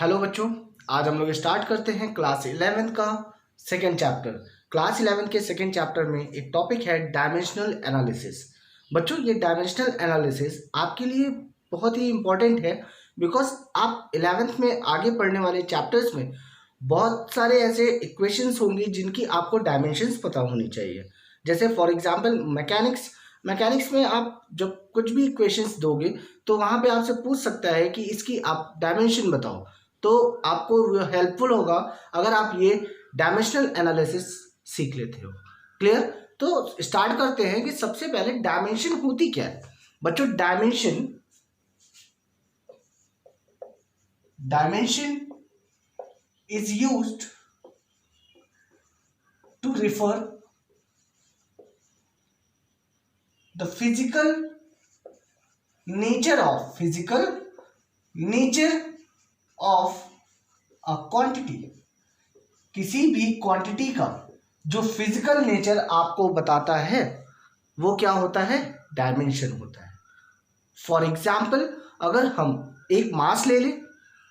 Hello बच्चों, आज हम लोग स्टार्ट करते हैं क्लास 11 का सेकेंड चैप्टर। क्लास 11 के सेकेंड चैप्टर में एक टॉपिक है डायमेंशनल एनालिसिस। बच्चों, ये डायमेंशनल एनालिसिस आपके लिए बहुत ही इम्पोर्टेंट है बिकॉज आप 11th में आगे पढ़ने वाले चैप्टर्स में बहुत सारे ऐसे इक्वेशंस होंगी जिनकी आपको डायमेंशंस पता होनी चाहिए। जैसे फॉर एग्जांपल मैकेनिक्स में आप जब कुछ भी इक्वेशंस दोगे तो वहाँ पे आपसे पूछ सकता है कि इसकी आप डायमेंशन बताओ, तो आपको हेल्पफुल होगा अगर आप ये डायमेंशनल एनालिसिस सीख लेते हो। क्लियर? तो स्टार्ट करते हैं कि सबसे पहले डायमेंशन होती क्या है। बच्चों, dimension is used to refer the physical nature of a quantity। किसी भी क्वांटिटी का जो फिजिकल नेचर आपको बताता है वो क्या होता है? डायमेंशन होता है। फॉर एग्जाम्पल, अगर हम एक मास ले लें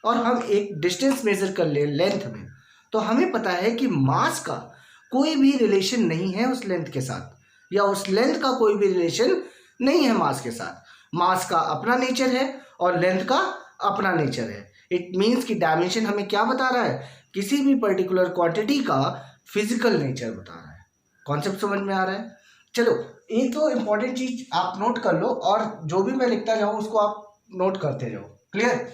और हम एक डिस्टेंस मेजर कर लें लेंथ में, तो हमें पता है कि मास का कोई भी रिलेशन नहीं है उस लेंथ के साथ, या उस लेंथ का कोई भी रिलेशन नहीं है मास के साथ। मास का अपना नेचर है और लेंथ का अपना नेचर है। इट मीन्स कि डायमेंशन हमें क्या बता रहा है? किसी भी पर्टिकुलर क्वांटिटी का फिजिकल नेचर बता रहा है। कॉन्सेप्ट समझ में आ रहा है? चलो, एक तो इंपॉर्टेंट चीज आप नोट कर लो और जो भी मैं लिखता जाऊं उसको आप नोट करते जाओ। क्लियर?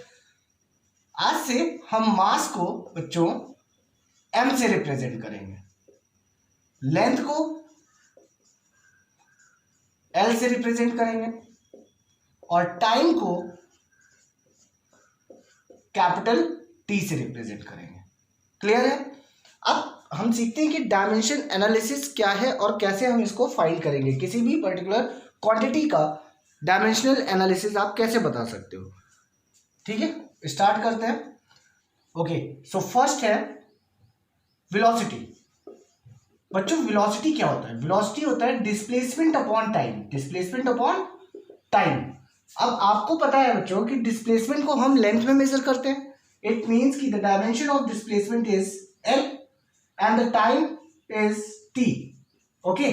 आज से हम मास को बच्चों m से रिप्रेजेंट करेंगे, लेंथ को L से रिप्रेजेंट करेंगे और टाइम को कैपिटल T से रिप्रेजेंट करेंगे। क्लियर है? अब हम सीखते हैं कि डायमेंशन एनालिसिस क्या है और कैसे हम इसको फाइंड करेंगे। किसी भी पर्टिकुलर क्वांटिटी का डायमेंशनल एनालिसिस आप कैसे बता सकते हो। ठीक है, स्टार्ट करते हैं। ओके, सो फर्स्ट है वेलोसिटी। बच्चों, वेलोसिटी क्या होता है? वेलोसिटी होता है displacement upon time. Displacement upon time. अब आपको पता है बच्चों कि डिस्प्लेसमेंट को हम लेंथ में मेजर करते हैं। इट मींस कि the dimension of displacement is l and the time is t। Okay,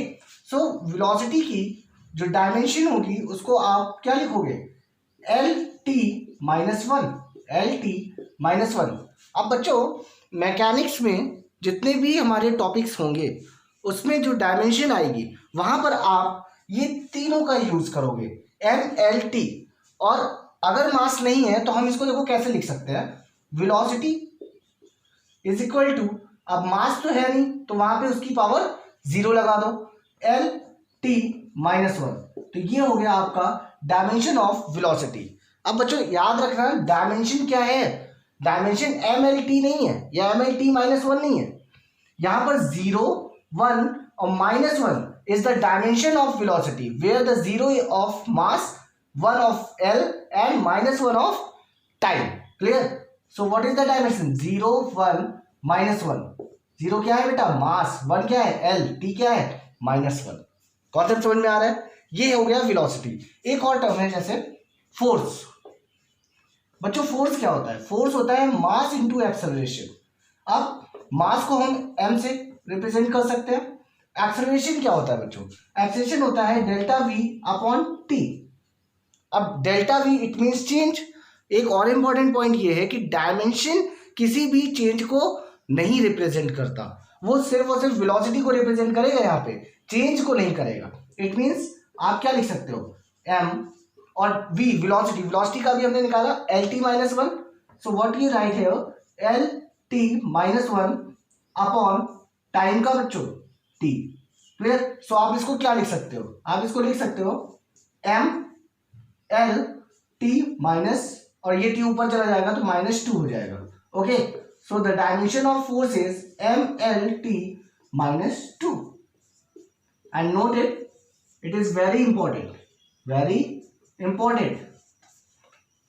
so velocity की जो डायमेंशन होगी उसको आप क्या लिखोगे? lt minus one. अब बच्चों, मैकेनिक्स में जितने भी हमारे टॉपिक्स होंगे उसमें जो डायमेंशन आएगी वहां पर आप ये तीनों का यूज करोगे, m l t। और अगर मास नहीं है तो हम इसको देखो कैसे लिख सकते हैं, वेलोसिटी इज इक्वल टू, अब मास तो है नहीं तो वहां पे उसकी पावर 0 लगा दो, l t माइनस वन। तो ये हो गया आपका डायमेंशन ऑफ वेलोसिटी। अब बच्चों याद रखना, डायमेंशन क्या है? डायमेंशन एम एल टी नहीं है या M L T minus one नहीं है। यहां पर 0, 1 और minus one is the dimension of velocity, where the 0 of mass, 1 of L and minus one of time. Clear? So what is the dimension? 0, 1, minus one. 0 क्या है बेटा? मास। 1 क्या है? एल। टी क्या है? Minus one. कॉन्सेप्ट समझ में आ रहा है? ये हो गया वेलोसिटी। एक और टर्म है जैसे फोर्स। बच्चों, फोर्स क्या होता है? फोर्स होता है मास इंटू एक्सेलरेशन। अब मास को हम m से रिप्रेजेंट कर सकते हैं। एक्सेलरेशन क्या होता है बच्चों? एक्सेलरेशन होता है डेल्टा v अपॉन t। अब delta v it means change. एक और इंपॉर्टेंट पॉइंट ये है कि डायमेंशन किसी भी चेंज को नहीं रिप्रेजेंट करता, वो सिर्फ और सिर्फ वेलोसिटी को रिप्रेजेंट करेगा, यहाँ पे चेंज को नहीं करेगा। इट मींस आप क्या लिख सकते हो? m और v वेलोसिटी का भी हमने निकाला L T minus one. So what you right here? L T minus one upon time का बच्चों t। क्लियर? सो आप इसको क्या लिख सकते हो? आप इसको लिख सकते हो m l t माइनस, और ये t ऊपर चला जाएगा तो माइनस 2 हो जाएगा। Okay, so the dimension of force is m l t minus 2। And note it is very important.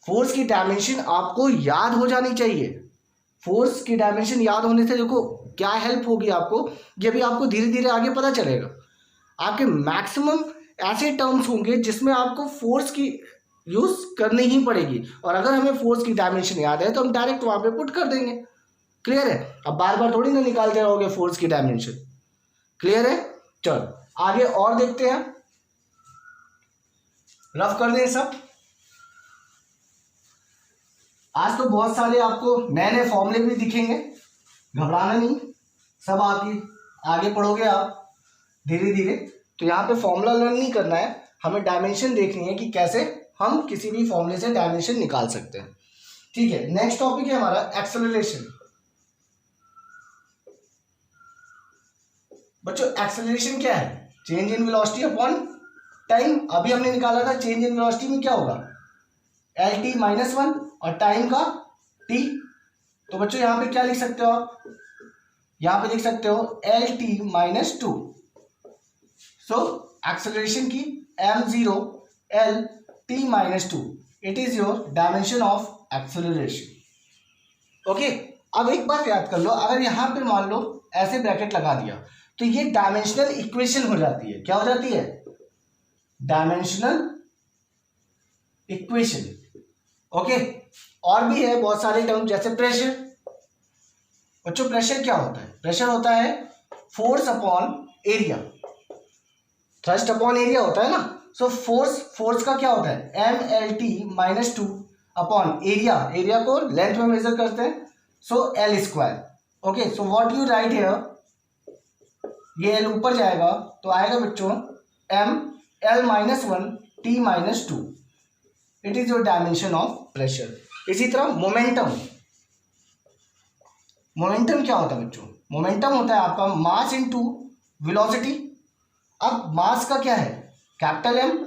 Force की डायमेंशन आपको याद हो जानी चाहिए। फोर्स की डायमेंशन याद होने से देखो क्या हेल्प होगी आपको, ये भी आपको धीरे धीरे आगे पता चलेगा। आपके मैक्सिमम ऐसे टर्म्स होंगे जिसमें आपको फोर्स की यूज करनी ही पड़ेगी। और अगर हमें फोर्स की डायमेंशन याद है तो हम डायरेक्ट वहां पे पुट कर देंगे। क्लियर है? अब बार बार थोड़ी ना निकालते रहोगे फोर्स की डायमेंशन। क्लियर है? चलो आगे और देखते हैं, रफ कर दें सब। आज तो बहुत सारे आपको नए नए फॉर्मूले भी दिखेंगे, घबराना नहीं, सब आगे पढ़ोगे आप धीरे धीरे। तो यहाँ पे फॉर्मूला लर्न नहीं करना है, हमें डायमेंशन देखनी है कि कैसे हम किसी भी फॉर्मूले से डायमेंशन निकाल सकते हैं। ठीक है, नेक्स्ट टॉपिक है हमारा एक्सेलरेशन। बच्चों एक्सेलरेशन क्या है? Change in velocity upon time. अभी हमने निकाला था चेंज इन वेलोसिटी में क्या होगा, LT माइनस 1 और टाइम का t। तो बच्चों यहाँ पे क्या लिख सकते हो आप, यहाँ पे लिख सकते हो LT माइनस 2। सो एक्सेलरेशन की m0 LT minus 2, it is your dimension of acceleration. Okay, अब एक बात याद कर लो, अगर यहाँ पे मान लो ऐसे ब्रैकेट लगा दिया तो ये डायमेंशनल इक्वेशन हो जाती है। क्या हो जाती है? Dimensional equation. ओके, और भी है बहुत सारे टर्म, जैसे प्रेशर। बच्चों प्रेशर क्या होता है? प्रेशर होता है force upon area, thrust upon area होता है ना। सो फोर्स का क्या होता है? MLT minus 2 upon area, area को लेंथ में मेजर करते हैं, सो L square. Okay, so what you right here, ये L ऊपर जाएगा तो आएगा बच्चों ML minus 1 T minus 2, it is your dimension of pressure. इसी तरह मोमेंटम। मोमेंटम क्या होता है बच्चों? मोमेंटम होता है आपका मास इनटू वेलोसिटी। अब मास का क्या है? कैपिटल M,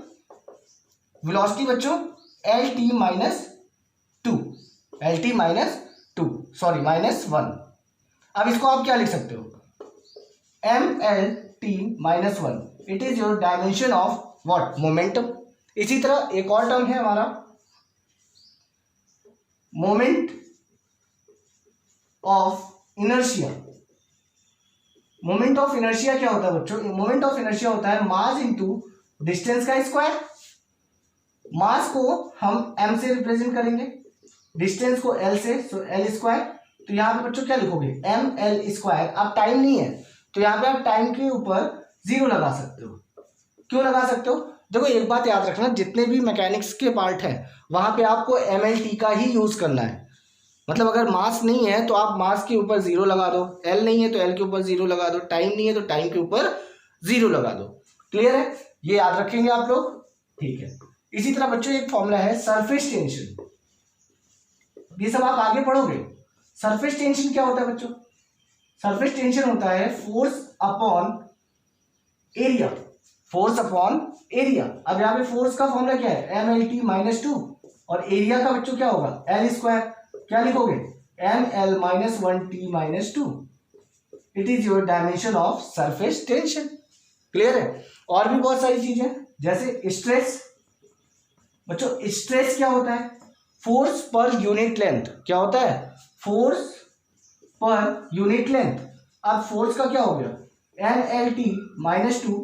वेलोसिटी बच्चों LT minus 2, LT minus 2 sorry minus 1। अब इसको आप क्या लिख सकते हो? MLT minus 1, it is your dimension of what? Momentum. इसी तरह एक और टर्म है हमारा moment of inertia. Moment of inertia क्या होता है बच्चों? मोमेंट ऑफ इनर्शिया होता है मास इनटू डिस्टेंस का स्क्वायर। मास को हम m से रिप्रेजेंट करेंगे, डिस्टेंस को L से, सो L स्क्वायर। तो यहाँ पे बच्चों क्या लिखोगे? ML square. अब टाइम नहीं है तो यहाँ पे आप टाइम के ऊपर 0 लगा सकते हो। क्यों लगा सकते हो? देखो एक बात याद रखना, जितने भी मैकेनिक्स के पार्ट हैं वहां पे आपको MLT का ही यूज करना है। मतलब अगर मास नहीं है तो आप मास के ऊपर 0 लगा दो, L नहीं है तो L के ऊपर 0 लगा दो, टाइम नहीं है तो टाइम के ऊपर 0 लगा दो। क्लियर है? ये याद रखेंगे आप लोग। ठीक है, इसी तरह बच्चों एक फॉर्मूला है सरफेस टेंशन, ये सब आप आगे पढ़ोगे। सरफेस टेंशन क्या होता है बच्चों? सरफेस टेंशन होता है force upon area, force upon area. अब यहाँ पे फोर्स का फॉर्मूला क्या है? MLT माइनस 2 और एरिया का बच्चों क्या होगा? L square. क्या लिखोगे? ML minus 1 T minus 2, it is your dimension of surface tension. Clear है? और भी बहुत सारी चीजें जैसे स्ट्रेस। बच्चों स्ट्रेस क्या होता है? Force per unit length. क्या होता है? Force per unit length. अब फोर्स का क्या हो गया? MLT माइनस 2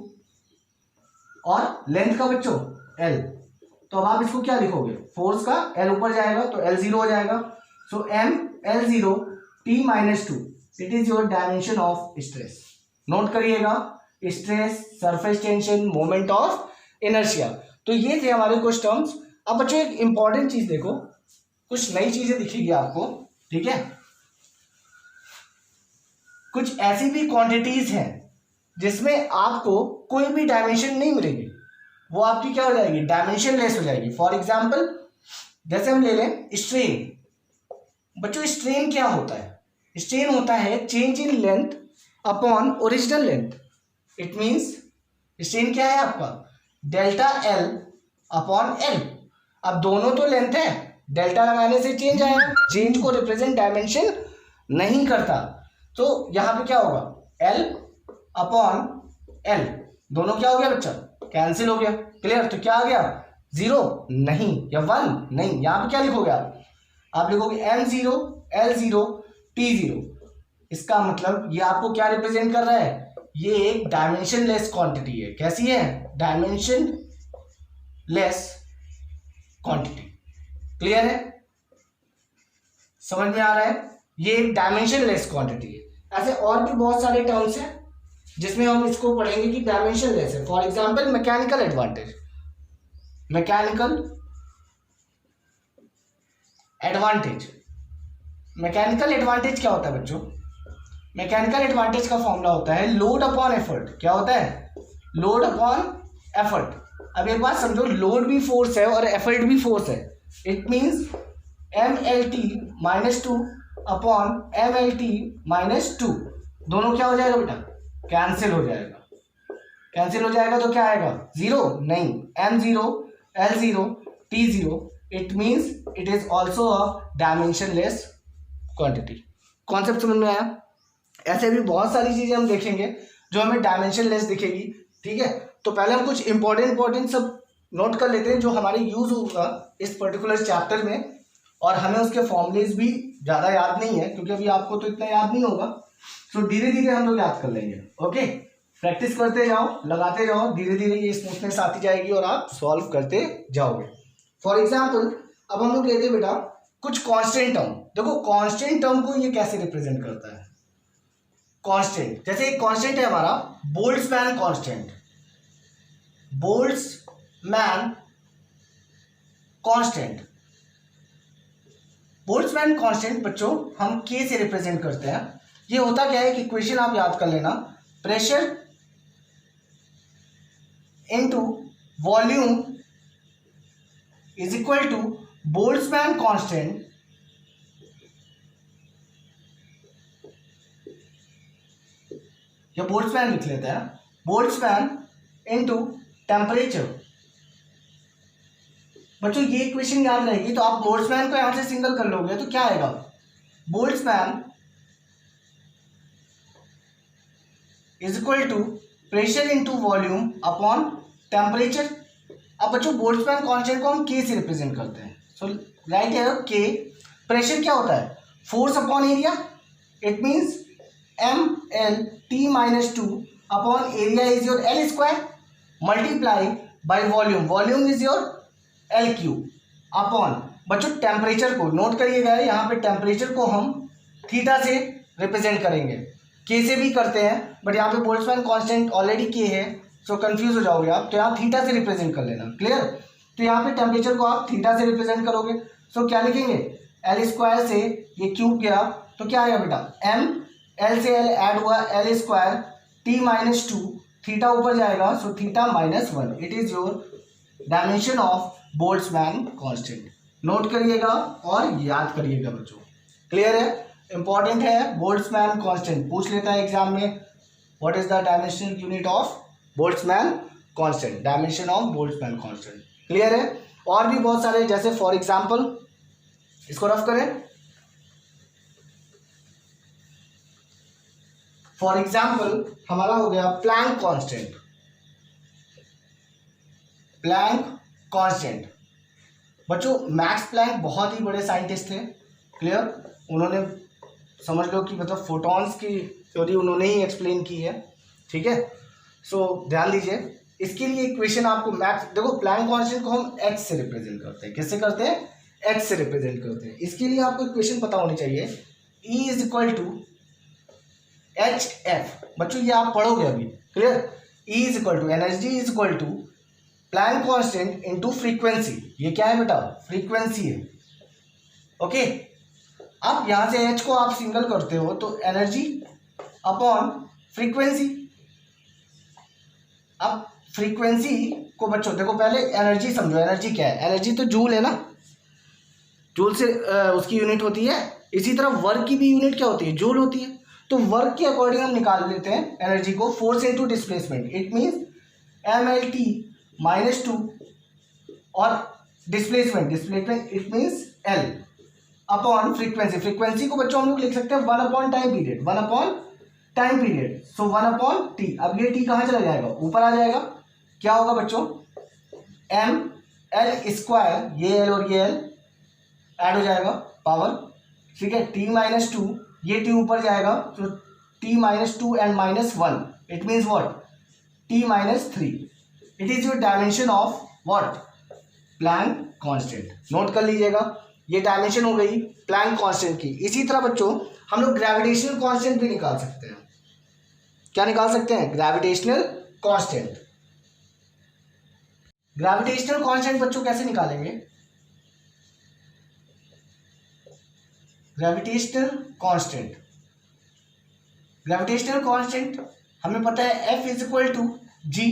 और लेंथ का बच्चों L। तो अब आप इसको क्या लिखोगे? फोर्स का L ऊपर जाएगा तो L 0 हो जाएगा, so ML0 T minus 2, it is your dimension of stress. Note करिएगा, stress, surface tension, moment of inertia. तो ये थे हमारे कुछ टर्म्स। अब बच्चों एक इंपॉर्टेंट चीज देखो, कुछ नई चीजें दिखेगी आपको। ठीक है, कुछ ऐसी भी क्वांटिटीज हैं जिसमें आपको कोई भी डायमेंशन नहीं मिलेगी, वो आपकी क्या हो जाएगी? डायमेंशन लेस हो जाएगी। फॉर एग्जाम्पल जैसे हम ले लें स्ट्रेन। बच्चों स्ट्रेन क्या होता है? स्ट्रेन होता है change in length upon original length. It means strain क्या है आपका? Delta L upon L। अब दोनों तो लेंथ है, डेल्टा लगाने से चेंज आएगा, चेंज को रिप्रेजेंट डायमेंशन नहीं करता। तो यहां पे क्या होगा? L अपॉन L, दोनों क्या हो गया बच्चा? कैंसिल हो गया। क्लियर? तो क्या आ गया? 0 नहीं या 1 नहीं। यहां पे क्या लिखोगे आप लिखोगे M0 L0 T0। इसका मतलब ये आपको क्या रिप्रेजेंट कर रहा है? ये एक डायमेंशन लेस क्वांटिटी है। कैसी है? Dimension less quantity. क्लियर है, समझ में आ रहा है? ये एक डायमेंशनलेस क्वांटिटी है। ऐसे और भी बहुत सारे टर्म्स हैं जिसमें हम इसको पढ़ेंगे कि डायमेंशनलेस है। For example mechanical advantage. Mechanical advantage, mechanical advantage क्या होता है बच्चों? मैकेनिकल एडवांटेज का फॉर्मूला होता है लोड अपॉन एफर्ट। क्या होता है? Load upon effort. अब एक बात समझो, लोड भी फोर्स है और एफर्ट भी फोर्स है। It means MLT -2 upon MLT -2, दोनों क्या हो जाएगा बेटा? कैंसिल हो जाएगा। कैंसिल हो जाएगा तो क्या आएगा? जीरो? नहीं, M0 L0 T0। It means it is also a dimensionless quantity. Concept समझ में आया? ऐसे भी बहुत सारी चीजें हम देखेंगे जो हमें डायमेंशनलेस दिखेगी। ठीक है, तो पहले हम कुछ इंपॉर्टेंट सब नोट कर लेते हैं जो हमारे यूज होगा इस पर्टिकुलर चैप्टर में, और हमें उसके फॉर्मुलेज भी ज़्यादा याद नहीं है क्योंकि अभी आपको तो इतना याद नहीं होगा। तो धीरे धीरे हम लोग याद कर लेंगे। ओके, प्रैक्टिस करते जाओ, लगाते जाओ, धीरे धीरे ये स्मूथनेस आती जाएगी और आप सॉल्व करते जाओगे। फॉर एग्जाम्पल अब हम लोग कहते हैं बेटा कुछ कांस्टेंट टर्म। देखो कांस्टेंट टर्म को ये कैसे रिप्रेजेंट करता है? कांस्टेंट, जैसे एक कांस्टेंट है हमारा Boltzmann constant. Boltzmann constant, Boltzmann constant बच्चों हम के से रिप्रेजेंट करते हैं। ये होता क्या है कि इक्वेशन आप याद कर लेना, pressure into volume is equal to Boltzmann constant या बोल्ट्जमैन लिख लेते हैं, बोल्ट्जमैन इनटू टेम्परेचर। बच्चों ये इक्वेशन याद रहेगी तो आप बोल्ट्जमैन को यहां से सिंगल कर लोगे तो क्या आएगा? Boltzmann is equal to pressure into volume upon temperature. अब बच्चों बोल्ट्जमैन कांस्टेंट को हम के से रिप्रेजेंट करते हैं। सो राइट हियर के। प्रेशर क्या होता है? Force upon area. It means MLT -2 upon area is your L square multiply by volume, volume is your L cube upon बच्चों टेम्परेचर को नोट करिएगा, यहाँ पे टेम्परेचर को हम थीटा से रिप्रेजेंट करेंगे। के से भी करते हैं बट यहाँ पे बोल्ट्जमैन कांस्टेंट ऑलरेडी के है, सो कंफ्यूज हो जाओगे आप, तो यहाँ थीटा से रिप्रेजेंट कर लेना। क्लियर? तो यहाँ पे टेम्परेचर को आप थीटा से रिप्रेजेंट करोगे, सो क्या लिखेंगे? L स्क्वायर से ये क्यूब गया तो क्या आएगा बेटा? M, L से L ऐड हुआ L स्क्वायर T -2, थीटा ऊपर जाएगा so theta -1। It is your dimension of Boltzmann constant. Note करिएगा और याद करिएगा बच्चों। क्लियर है? इंपॉर्टेंट है, बोल्ट्जमैन कांस्टेंट पूछ लेता है एग्जाम में। What is the dimensional unit of Boltzmann constant? Dimension of Boltzmann constant. Clear है? और भी बहुत सारे, जैसे फॉर एग्जांपल इसको रफ करें। फॉर एग्जांपल हमारा हो गया प्लैंक कांस्टेंट। प्लैंक कांस्टेंट बच्चों मैक्स प्लैंक बहुत ही बड़े साइंटिस्ट थे। क्लियर? उन्होंने समझ लो कि मतलब फोटॉन्स की थ्योरी उन्होंने ही एक्सप्लेन की है। ठीक है, सो ध्यान दीजिए, इसके लिए इक्वेशन आपको मैक्स, देखो प्लैंक कांस्टेंट को हम एक्स से रिप्रेजेंट करते हैं। किससे करते हैं? एक्स से रिप्रेजेंट करते हैं। इसके लिए आपको इक्वेशन पता होनी चाहिए, E is equal to HF। बच्चों ये आप पढ़ोगे अभी। Clear? E is equal to energy is equal to Planck constant into frequency. ये क्या है बेटा? फ्रीक्वेंसी है। ओके, अब यहां से H को आप सिंगल करते हो तो एनर्जी अपॉन फ्रीक्वेंसी। अब फ्रीक्वेंसी को बच्चों देखो पहले एनर्जी समझो, एनर्जी क्या है? एनर्जी तो जूल है ना, जूल से उसकी यूनिट होती है। इसी तरह वर्क की भी यूनिट क्या होती है? जूल होती है। तो वर्क के अकॉर्डिंग हम निकाल लेते हैं एनर्जी को, force into displacement. It means MLT -2 और displacement it means L upon frequency. Frequency को बच्चों हम लोग लिख सकते हैं 1 upon time period, 1 upon time period. So 1 upon T। अब ये T कहाँ चला जाएगा? ऊपर आ जाएगा। क्या होगा बच्चों? ML स्क्वायर, ये L और ये L ऐड हो जाएगा पावर। ठीक है, T -2, ये T ऊपर जाएगा तो T -2 and -1 it means what? T -3। It is your dimension of what? Planck constant, note कर लीजिएगा। ये डायमेंशन हो गई प्लैंक कांस्टेंट की। इसी तरह बच्चों हम लोग ग्रेविटेशनल कांस्टेंट भी निकाल सकते हैं। क्या निकाल सकते हैं? Gravitational constant. ग्रेविटेशनल कांस्टेंट बच्चों कैसे निकालेंगे? ग्रेविटेशनल कांस्टेंट, ग्रेविटेशनल कांस्टेंट हमें पता है F is equal to G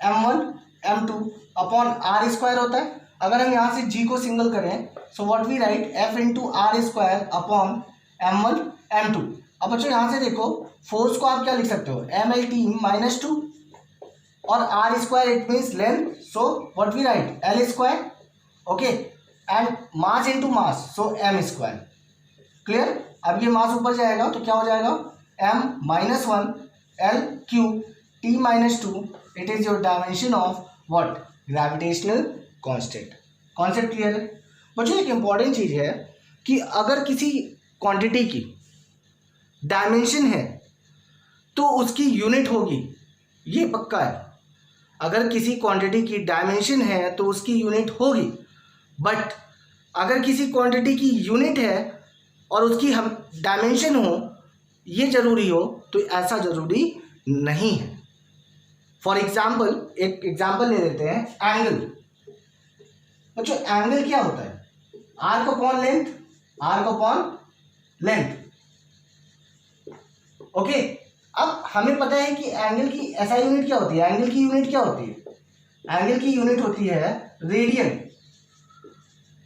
m1 m2 upon R square होता है। अगर हम यहाँ से g को सिंगल करें so what we write F into R square upon m1 m2। अब बच्चों यहाँ से देखो फोर्स को आप क्या लिख सकते हो? mlt माइनस 2 और R square it means length, so what we write l square, okay, and mass into mass so m square. Clear? अब ये मास ऊपर जाएगा तो क्या हो जाएगा? m minus 1 l cube t minus 2, it is your dimension of what? Gravitational constant. Concept clear है बच्चों? एक इंपॉर्टेंट चीज है कि अगर किसी क्वांटिटी की डायमेंशन है तो उसकी यूनिट होगी, ये पक्का है। अगर किसी क्वांटिटी की डायमेंशन है तो उसकी यूनिट होगी, बट अगर किसी क्वांटिटी की यूनिट है और उसकी हम डायमेंशन हो, ये जरूरी हो, तो ऐसा जरूरी नहीं है। फॉर एग्जाम्पल एक एग्जाम्पल ले लेते हैं, एंगल। बच्चों एंगल क्या होता है? Arc upon length, arc upon length, okay. अब हमें पता है कि एंगल की एसआई यूनिट क्या होती है? एंगल की यूनिट क्या होती है? एंगल की यूनिट होती है रेडियन।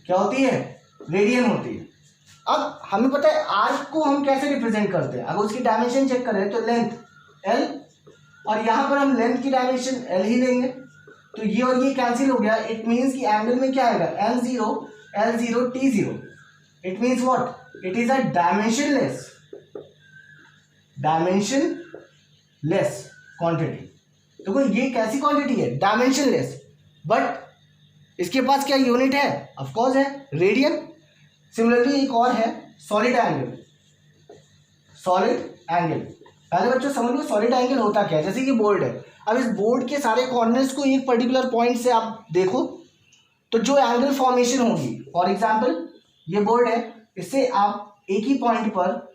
क्या होती है? रेडियन होती है। अब हमें पता है आर्क को हम कैसे रिप्रेजेंट करते हैं। अगर उसकी डायमेंशन चेक करें तो लेंथ l, और यहां पर हम लेंथ की डायमेंशन l ही लेंगे, तो ये और ये कैंसिल हो गया। इट मीन्स कि एंगल में क्या आएगा? m0 l0 t0। It means what? It is a dimensionless quantity. देखो ये कैसी क्वांटिटी है? डायमेंशनलेस, बट इसके पास क्या यूनिट है? ऑफ कोर्स है रेडियन। सिमिलरली एक और है सॉलिड एंगल। सॉलिड एंगल पहले बच्चों समझ लो सॉलिड एंगल होता क्या है। जैसे कि बोर्ड है, अब इस बोर्ड के सारे कॉर्नर्स को एक पर्टिकुलर पॉइंट से आप देखो तो जो एंगल फॉर्मेशन होगी, फॉर एग्जांपल ये बोर्ड है, इससे आप एक ही पॉइंट पर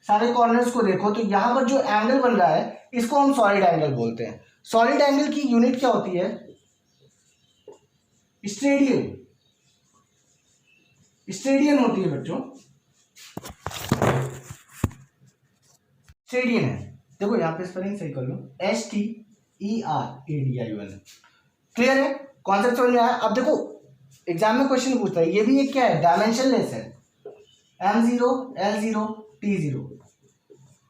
सारे कॉर्नर्स को देखो तो यहां पर जो एंगल बन रहा है इसको हम सॉलिड एंगल बोलते हैं। सॉलिड एंगल की यूनिट क्या होती है? स्टेडियन। स्टेडियन होती है बच्चों, स्टेडियन है। देखो यहां पे स्पेलिंग सही कर लो, STERADIAN। क्लियर है? कॉन्सेप्ट समझ में आया? अब देखो एग्जाम में क्वेश्चन पूछता है, ये भी एक क्या है? डायमेंशनलेस है, m0 l0 t0।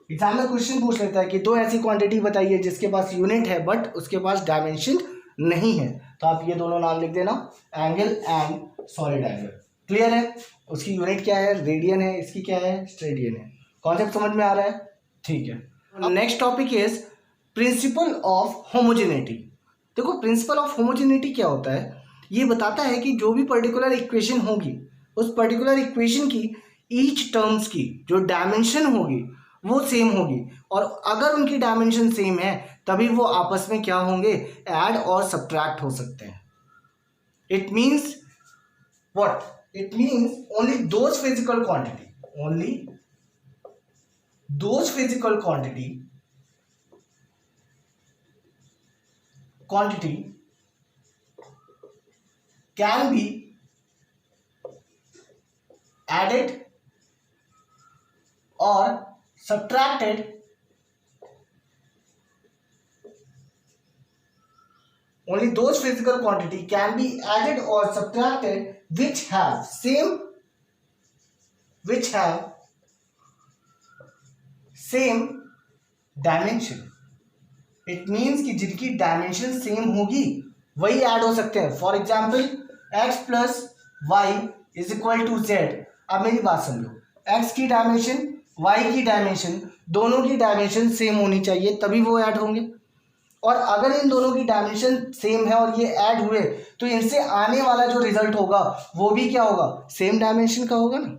एग्जाम में क्वेश्चन पूछ लेता है कि दो ऐसी क्वांटिटी बताइए जिसके पास यूनिट है बट उसके पास डायमेंशन नहीं है, तो आप ये दोनों नाम लिख देना, angle and solid angle. Clear है? उसकी यूनिट क्या है? रेडियन है, इसकी क्या है? स्टेडियन है। कॉन्सेप्ट समझ में आ रहा है? ठीक है। Next topic is principal of homogeneity. देखो प्रिंसिपल ऑफ होमोजेनिटी क्या होता है? ये बताता है कि जो भी पर्टिकुलर इक्वेशन होगी उस पर्टिकुलर इक्वेशन की ईच टर्म्स की जो डायमेंशन होगी वो सेम होगी, और अगर उनकी डायमेंशन सेम है तभी वो आपस में क्या होंगे? ऐड और सब्ट्रैक्ट हो सकते हैं। It means what? It means only those physical quantity, only those physical quantity can be added or subtracted only those physical quantity can be added or subtracted which have same dimension। It means कि जिनकी dimension same होगी वही add हो सकते हैं। For example x plus Y is equal to Z. अब मेरी बात समझो, x की डायमेंशन y की डायमेंशन दोनों की डायमेंशन सेम होनी चाहिए तभी वो ऐड होंगे, और अगर इन दोनों की डायमेंशन सेम है और ये ऐड हुए तो इनसे आने वाला जो रिजल्ट होगा वो भी क्या होगा? सेम डायमेंशन का होगा ना।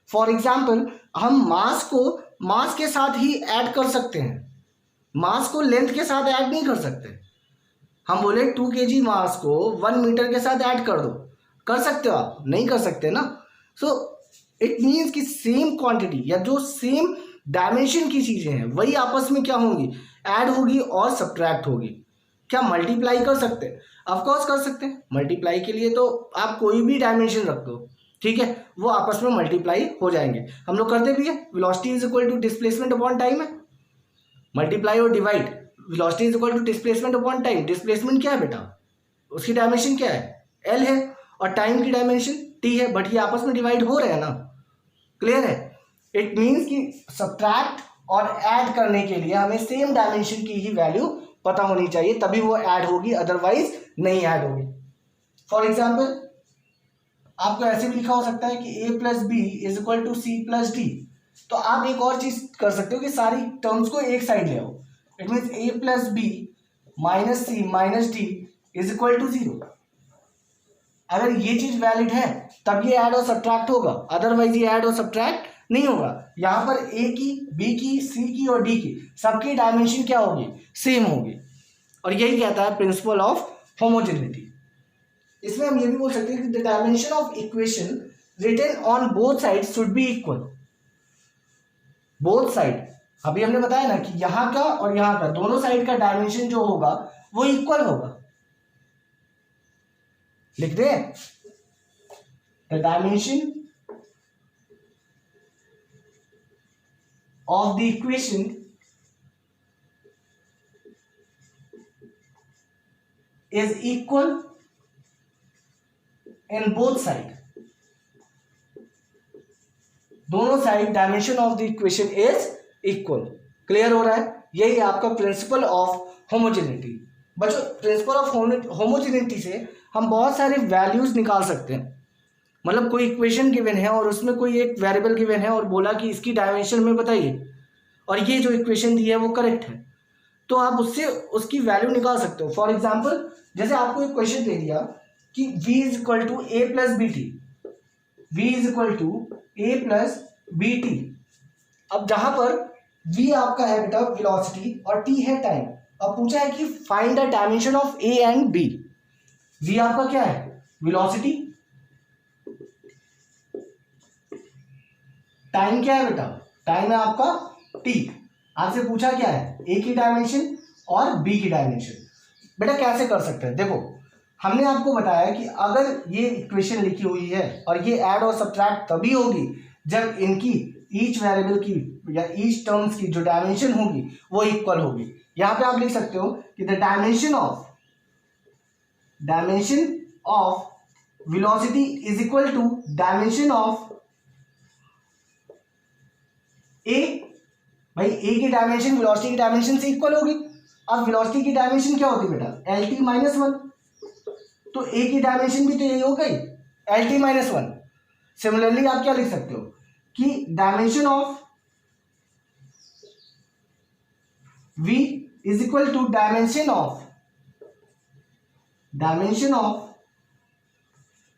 फॉर एग्जाम्पल हम मास को मास के साथ ही ऐड कर सकते हैं, मास को लेंथ के साथ ऐड नहीं कर सकते। हम बोले 2 kg मास को 1 मीटर के साथ ऐड कर दो, कर सकते हो आप? नहीं कर सकते ना। सो इट मीन्स कि सेम क्वांटिटी या जो सेम डायमेंशन की चीज़ें हैं वही आपस में क्या होंगी, ऐड होगी और सब्ट्रैक्ट होगी। क्या मल्टीप्लाई कर सकते हैं? ऑफकोर्स कर सकते हैं। मल्टीप्लाई के लिए तो आप कोई भी डायमेंशन रख दो, ठीक है, वो आपस में मल्टीप्लाई हो जाएंगे। हम लोग करते भी है, velocity is equal to displacement upon time है, मल्टीप्लाई और divide. Velocity is equal to displacement upon time. Displacement क्या है बेटा, उसकी डायमेंशन क्या है, एल है, और टाइम की डायमेंशन टी है, बट ये आपस में डिवाइड हो रहे हैं ना। क्लियर है? इट मीन्स कि सब्ट्रैक्ट और ऐड करने के लिए हमें सेम डायमेंशन की ही वैल्यू पता होनी चाहिए, तभी वो ऐड होगी, अदरवाइज नहीं ऐड होगी। फॉर एग्जाम्पल आपको ऐसे भी लिखा हो सकता है कि a plus B is equal to C plus D. तो आप एक और चीज कर सकते हो कि सारी टर्म्स को एक साइड ले आओ। It means a plus B minus C minus D is equal to 0। अगर ये चीज वैलिड है तब ये ऐड और सब्ट्रैक्ट होगा, अदरवाइज ये ऐड और सब्ट्रैक्ट नहीं होगा। यहाँ पर a की, b की, c की और d की सबकी डायमेंशन क्या होगी, सेम होगी, और यही कहता है प्रिंसिपल ऑफ होमोजेनिटी। इसमें हम ये भी बोल सकते हैं कि the dimension of equation written on both side should be equal. Both side, अभी हमने बताया ना कि यहाँ का और यहाँ का दोनों साइड का डायमेंशन जो होगा वो इक्वल होगा। लिख दे, the dimension of the equation is equal in both side। दोनों side dimension of the equation is equal. Clear हो रहा है? यही आपका प्रिंसिपल ऑफ होमोजेनिटी। बच्चों, प्रिंसिपल ऑफ होमोजेनिटी से हम बहुत सारे वैल्यूज निकाल सकते हैं। मतलब कोई इक्वेशन गिवन है और उसमें कोई एक वेरिएबल गिवन है और बोला कि इसकी डायमेंशन में बताइए, और ये जो इक्वेशन दी है वो करेक्ट है, तो आप उससे उसकी वैल्यू निकाल सकते हो। फॉर एग्जांपल जैसे आपको एक क्वेश्चन दे दिया कि v is equal to A plus B T, v is equal to A plus B T. अब जहां पर v आपका है बेटा वेलोसिटी और t है टाइम। अब पूछा है कि find the dimension of a and b। v आपका क्या है, वेलोसिटी, टाइम क्या है बेटा, टाइम है आपका t। आपसे पूछा क्या है, a की डायमेंशन और b की डायमेंशन। बेटा कैसे कर सकते हैं, देखो हमने आपको बताया कि अगर ये इक्वेशन लिखी हुई है और ये ऐड और सब्ट्रैक्ट तभी होगी जब इनकी ईच वेरिएबल की या ईच टर्म्स की जो डायमेंशन होगी वो इक्वल होगी। यहां पे आप लिख सकते हो कि the dimension of velocity is equal to dimension of A. भाई ए की डायमेंशन वेलोसिटी की डायमेंशन से इक्वल होगी। अब वेलोसिटी की डायमेंशन क्या होती है बेटा, एल टी माइनस 1, तो ए की डायमेंशन भी तो यही हो गई, एल टी माइनस 1। सिमिलरली आप क्या लिख सकते हो कि dimension of v is equal to dimension of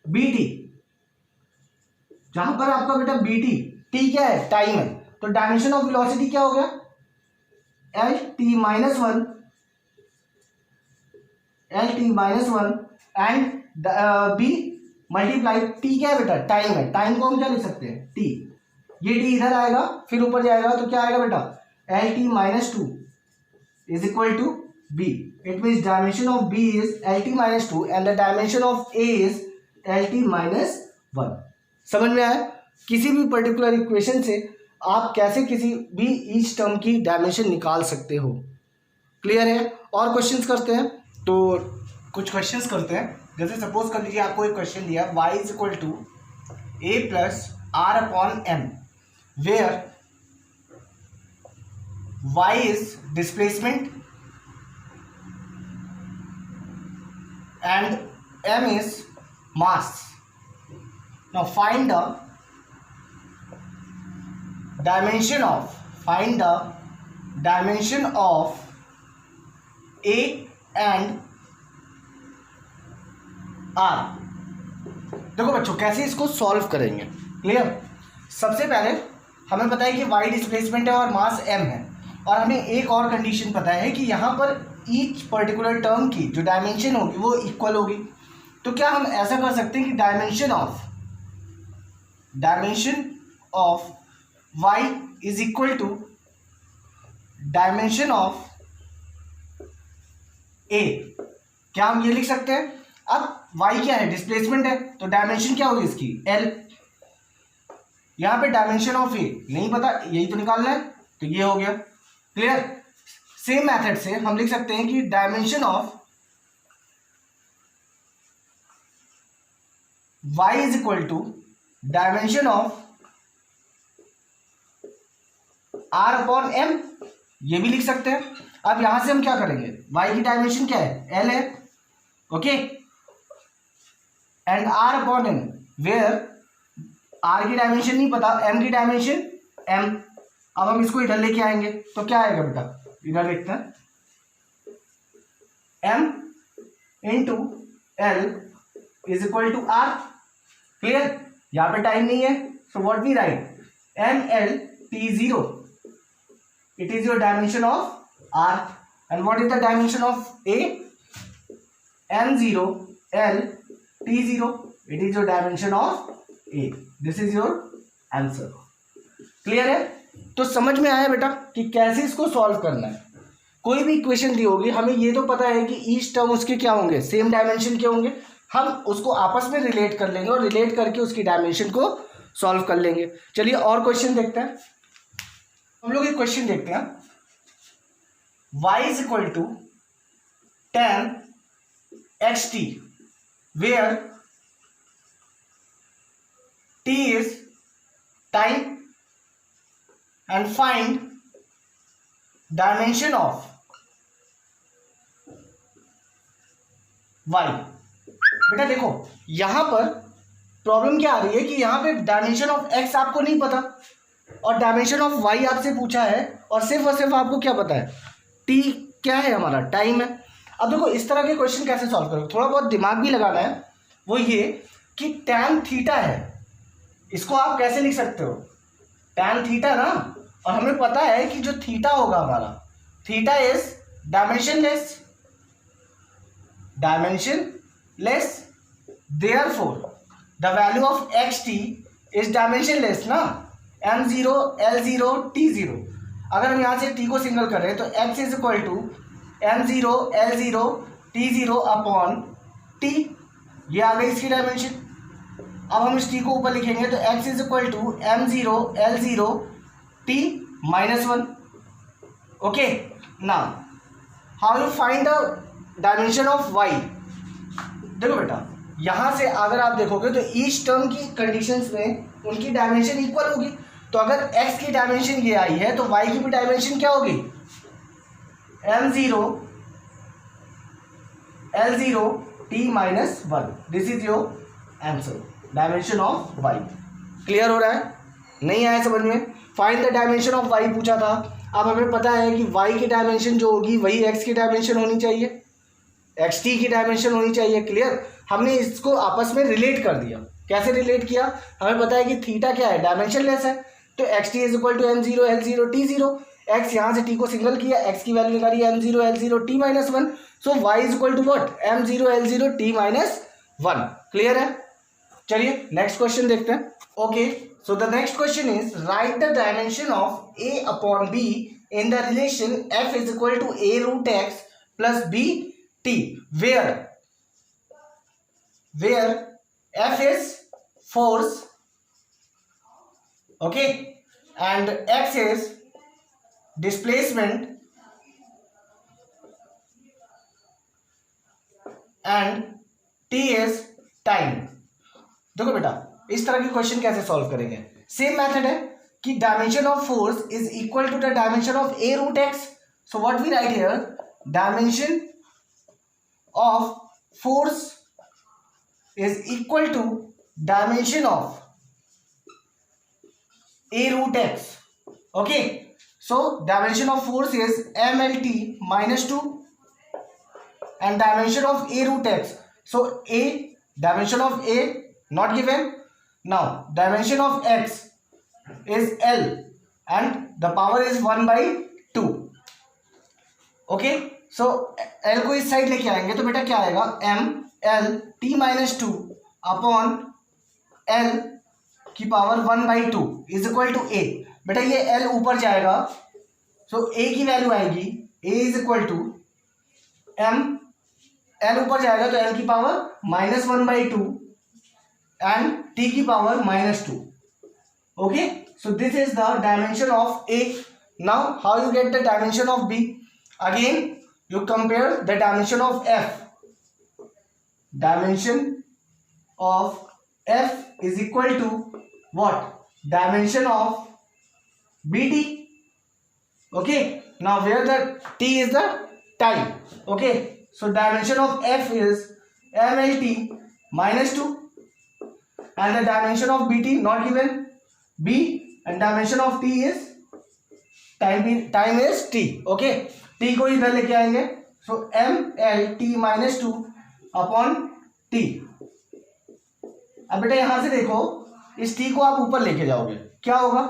B T. जहां पर आपका बेटा बी टी क्या है, टाइम है, तो डायमेंशन ऑफ वेलोसिटी क्या हो गया, L T minus 1 and B multiply T क्या है बेटा, टाइम है, टाइम को हम क्या लिख सकते हैं, टी। ये टी इधर आएगा फिर ऊपर जाएगा तो क्या आएगा बेटा, L T minus 2 is equal to B. It means dimension of B is L T minus 2 and the dimension of A is L T minus 1। समझ में आया? किसी भी पर्टिकुलर इक्वेशन से आप कैसे किसी भी ईच टर्म की डायमेंशन निकाल सकते हो। क्लियर है? और क्वेश्चंस करते हैं, तो कुछ क्वेश्चंस करते हैं। जैसे सपोज कर लीजिए आपको एक क्वेश्चन दिया, y is equal to A plus R upon M, where y is displacement and m is mass. Now find the dimension of A and R। देखो बच्चों कैसे इसको सॉल्व करेंगे, क्लियर? सबसे पहले हमें पता है कि y डिस्प्लेसमेंट है और मास m है, और हमें एक और कंडीशन पता है कि यहाँ पर ईच पर्टिकुलर टर्म की जो डायमेंशन होगी वो इक्वल होगी। तो क्या हम ऐसा कर सकते हैं कि dimension of y is equal to dimension of a। क्या हम ये लिख सकते हैं? अब y क्या है? डिस्प्लेसमेंट है, तो डायमेंशन क्या होगी इसकी? l। यहां पे डायमेंशन ऑफ a नहीं पता, यही तो निकालना है, तो ये हो गया। क्लियर? सेम मेथड से हम लिख सकते हैं कि dimension of y is equal to dimension of r upon m, ये भी लिख सकते हैं। अब यहां से हम क्या करेंगे? y की डायमेंशन क्या है? l है, okay, and r upon m, where r की डायमेंशन नहीं पता, m की डायमेंशन m। अब हम इसको इधर लेके आएंगे तो क्या आएगा बेटा? इधर देखते हैं, m into l is equal to r। Clear? यहां पे टाइम नहीं है, so what we write? ml t0, it is your dimension of r, and what is the dimension of a? m0 l t0, it is your dimension of a। this is your answer। Clear है? तो समझ में आया बेटा कि कैसे इसको solve करना है। कोई भी इक्वेशन दी होगी, हमें ये तो पता है कि ईच टर्म उसके क्या होंगे? सेम डायमेंशन के होंगे। हम उसको आपस में रिलेट कर लेंगे और रिलेट करके उसकी डायमेंशन को सॉल्व कर लेंगे। चलिए और क्वेश्चन देखते हैं। हम लोग एक क्वेश्चन देखते हैं, y is equal to tan xt where t is time and find dimension of y। बेटा देखो यहां पर प्रॉब्लम क्या आ रही है कि यहां पे डायमेंशन ऑफ x आपको नहीं पता और डायमेंशन ऑफ y आपसे पूछा है, और सिर्फ आपको क्या पता है? t क्या है? हमारा टाइम है। अब देखो इस तरह के क्वेश्चन कैसे सॉल्व करोगे? थोड़ा बहुत दिमाग भी लगाना है। वो ये कि tan थीटा है, इसको आप कैसे लिख सकते हो? tan थीटा ना, और हमें पता है कि जो थीटा होगा हमारा, theta is dimensionless, therefore the value of xt is dimensionless ना, m0 l0 t0। अगर हम यहाँ से t को सिंगल कर रहे हैं तो x is equal to m0 l0 t0 upon t, ये आ गई इसकी डायमेंशन। अब हम इस t को ऊपर लिखेंगे तो x is equal to m0 l0 t minus 1। Okay, now how you find the dimension of y? देखो बेटा यहां से अगर आप देखोगे तो ईच टर्म की कंडीशंस में उनकी डायमेंशन इक्वल होगी। तो अगर x की डायमेंशन ये आई है तो y की भी डायमेंशन क्या होगी? m0 l0 t minus 1। This is your answer, dimension of y। Clear हो रहा है? नहीं आया समझ में? Find the dimension of y पूछा था। अब हमें पता है कि y की डायमेंशन जो होगी वही x की डायमेंशन होनी चाहिए, xt की डायमेंशन होनी चाहिए। क्लियर? हमने इसको आपस में रिलेट कर दिया। कैसे रिलेट किया? हमें पता है कि थीटा क्या है? डायमेंशनलेस है, तो xt is equal to m0 l0 t0। x यहाँ से t को सिंगल किया, x की वैल्यू निकाली m0 l0 t minus 1, so y is equal to what? m0 l0 t minus 1। Clear है? चलिए नेक्स्ट क्वेश्चन देखते हैं। Okay, so the next question is write the dimension of a upon b in the relation f is equal to a root x plus b t, where f is force, okay, and x is displacement and t is time। देखो बेटा इस तरह के question कैसे solve करेंगे? Same method है कि dimension of force is equal to the dimension of a root x। So what we write here? Dimension of force is equal to dimension of a root x। okay, so dimension of force is mlt minus 2 and dimension of a root x, so a dimension of a not given। now dimension of x is l and the power is 1/2। okay, सो L को इस side लेके आएंगे तो बेटा क्या आएगा, M L T minus two upon L की power 1/2 is equal to A. बेटा ये एल ऊपर जाएगा, सो ए की वैल्यू आएगी, A is equal to M, L ऊपर जाएगा तो एल की पावर -1/2 एंड टी की power -2। Okay, so this is the dimension of A. Now how you get the dimension of B? Again you compare the dimension of F. Dimension of F is equal to what? Dimension of BT. Okay, now where the T is the time. Okay, so dimension of F is MLT -2 and the dimension of BT not given, B, and dimension of T is time is T. Okay, T को इधर लेके आएंगे, so MLT -2 upon T। अब बेटा यहां से देखो, इस T को आप ऊपर लेके जाओगे, क्या होगा,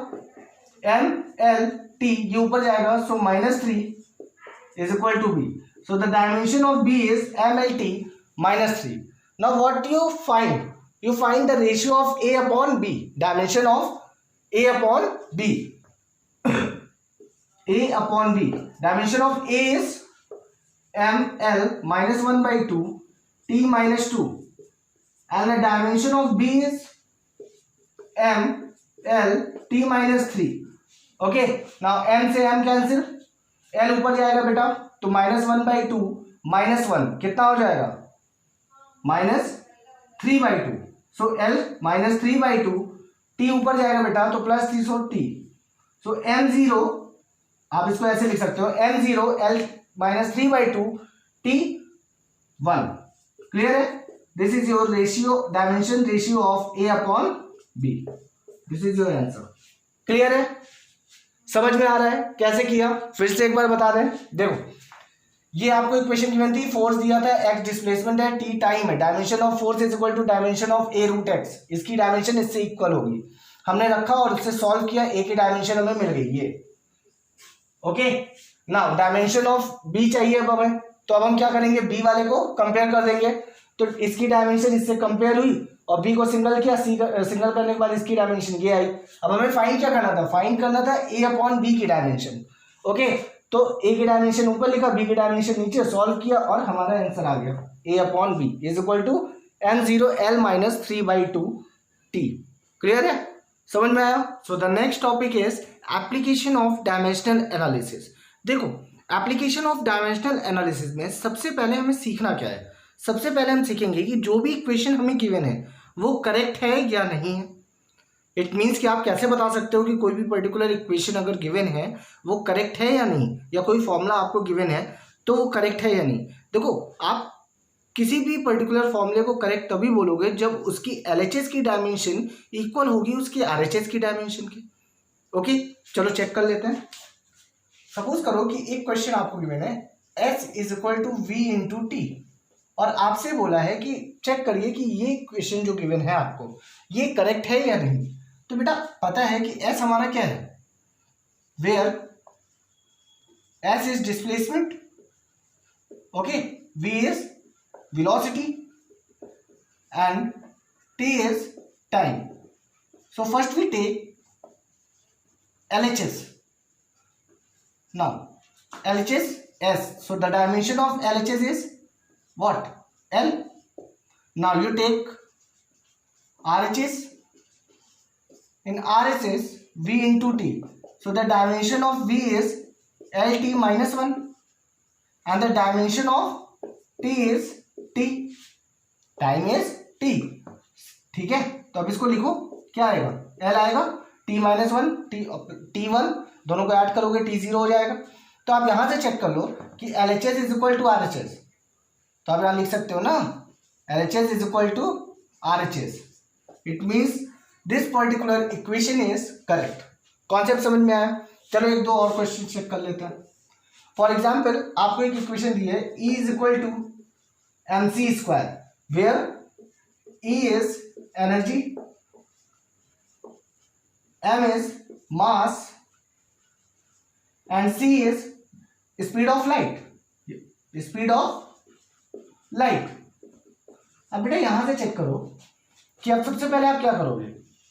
MLT ये ऊपर जाएगा, so -3 is equal to B. So the dimension of B is MLT -3. Now what do you find? You find the ratio of A upon B. Dimension of A upon B. A upon B. Dimension of A is ML -1/2 T -2 and the dimension of B is ML T -3. Okay, now M से M cancel, L ऊपर जाएगा बेटा तो -1/2 -1 कितना हो जाएगा, -3/2। सो L -3/2, T ऊपर जाएगा बेटा तो +3, सो T, सो M0 आप इसको ऐसे लिख सकते हो, M0 L -3/2 T 1। क्लियर है? This is your ratio, dimension ratio of A upon B। This is your answer. Clear है? समझ में आ रहा है कैसे किया? फिर से एक बार बता दें, देखो ये आपको इक्वेशन गिवन थी, फोर्स दिया था, x डिस्प्लेसमेंट है, t टाइम है, dimension of force is equal to dimension of a root x, इसकी डायमेंशन इससे इक्वल होगी। हमने रखा और उससे सॉल्व किया, a की डायमेंशन हमें मिल गई ये। Okay, now dimension of b चाहिए अब हमें, तो अब हम क्या करेंगे, b वाले को कंपेयर कर देंगे, तो इसकी डायमेंशन इससे कंपेयर हुई और b को सिंगल किया, सिंगल करने के बाद इसकी डायमेंशन ये आई। अब हमें फाइंड क्या करना था, फाइंड करना था a अपॉन b की डायमेंशन। ओके, तो a की डायमेंशन ऊपर लिखा, b की डायमेंशन नीचे, सॉल्व किया और हमारा आंसर आ गया, a upon b is equal to m0 L -3/2 t। Clear है? समझ में आया? So the next topic is application of dimensional analysis. देखो एप्लीकेशन ऑफ डायमेंशनल एनालिसिस में सबसे पहले हमें सीखना क्या है, सबसे पहले हम सीखेंगे कि जो भी इक्वेशन हमें गिवन है वो करेक्ट है या नहीं है। इट मीन्स कि आप कैसे बता सकते हो कि कोई भी पर्टिकुलर इक्वेशन अगर गिवन है वो करेक्ट है या नहीं, या कोई फॉर्मूला आपको गिवन है तो वो करेक्ट है या नहीं। देखो आप किसी भी पर्टिकुलर फॉर्मूले को करेक्ट तभी बोलोगे जब उसकी LHS की डायमेंशन इक्वल होगी उसकी RHS की डायमेंशन की। ओके, चलो चेक कर लेते हैं। सपोज करो कि एक क्वेश्चन आपको गिवन है, S is equal to V into T, और आपसे बोला है कि चेक करिए कि ये क्वेश्चन जो गिवन है आपको ये करेक्ट है या नहीं। तो बेटा पता है कि S हमारा क्या है, where S is displacement, okay, V is velocity and t is time. So first we take LHS. Now LHS S, so the dimension of LHS is what, L. Now you take RHS, in RHS V into T, so the dimension of V is LT minus 1 and the dimension of T is T, time is T। ठीक है, तो अब इसको लिखो, क्या आएगा, L आएगा, T minus 1 T1, दोनों को ऐड करोगे T0 हो जाएगा। तो आप यहां से चेक कर लो कि LHS is equal to RHS, तो आप यहां लिख सकते हो ना, LHS is equal to RHS, it means this particular equation is correct. Concept समझ में आया? चलो एक दो और क्वेश्चन चेक कर लेते हैं। फॉर एग्जाम्पल आपको एक इक्वेशन दी है, E is equal to mc square, where E is energy, m is mass and c is speed of light। Speed of light. अब बेटा यहां से चेक करो कि अब सबसे पहले आप क्या करोगे,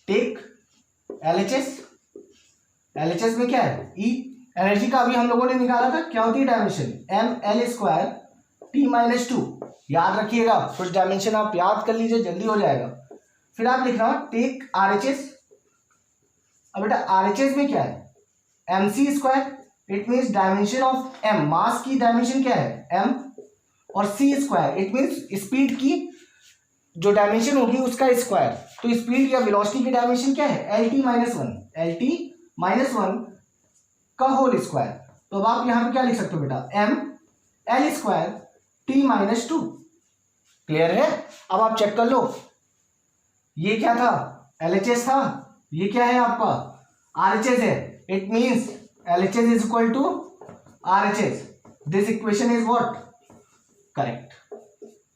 टेक एलएचएस। एलएचएस में क्या है, ई। एनर्जी का अभी हम लोगों ने निकाला था, क्या होती है डायमेंशन, ml² t-2। याद रखिएगा, कुछ डायमेंशन आप याद कर लीजिए, जल्दी हो जाएगा। फिर आप लिख रहा हो टेक आरएचएस। अब बेटा आरएचएस में क्या है, mc²। It means dimension of m, मास की डायमेंशन क्या है m, और c², इट मीन्स स्पीड की जो डायमेंशन होगी उसका स्क्वायर। तो स्पीड या वेलोसिटी की डायमेंशन क्या है, lt-1 का होल स्क्वायर। तो अब आप यहां पे क्या लिख सकते हो बेटा, ml² t-2। क्लियर है। अब आप चेक कर लो, ये क्या था, LHS था, ये क्या है आपका RHS है। It means LHS is equal to RHS। This equation is what, correct.